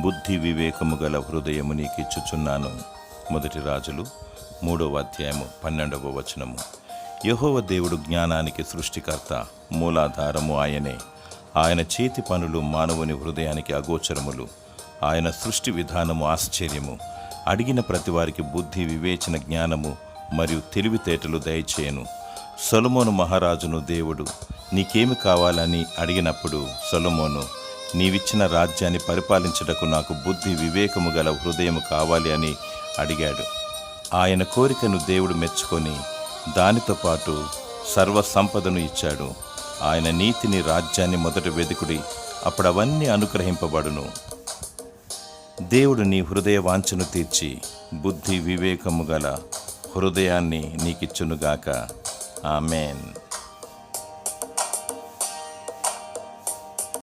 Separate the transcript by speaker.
Speaker 1: బుద్ధి వివేకము గల హృదయము నీకిచ్చుచున్నాను. మొదటి రాజులు 3వ అధ్యాయము 12వ వచనము. యెహోవా దేవుడు జ్ఞానానికి సృష్టికర్త, మూలాధారము ఆయనే. ఆయన చేతి పనులు మానవుని హృదయానికి అగోచరములు. ఆయన సృష్టి విధానము ఆశ్చర్యము. అడిగిన ప్రతివారికి బుద్ధి, వివేచన, జ్ఞానము మరియు తెలివితేటలు దయచేయను. సొలొమోను మహారాజును దేవుడు నీకేమి కావాలని అడిగినప్పుడు సొలొమోను, నీవిచ్చిన రాజ్యాన్ని పరిపాలించుటకు నాకు బుద్ధి వివేకము గల హృదయము కావాలి అని అడిగాడు. ఆయన కోరికను దేవుడు మెచ్చుకొని దానితో పాటు సర్వ సంపదను ఇచ్చాడు. ఆయన నీతిని, రాజ్యాన్ని మొదట వెదుకుడి, అప్పుడు అవన్నీ అనుగ్రహింపబడును. దేవుడు నీ హృదయ వాంఛను తీర్చి బుద్ధి వివేకము గల హృదయాన్ని నీకిచ్చునుగాక. ఆమేన్.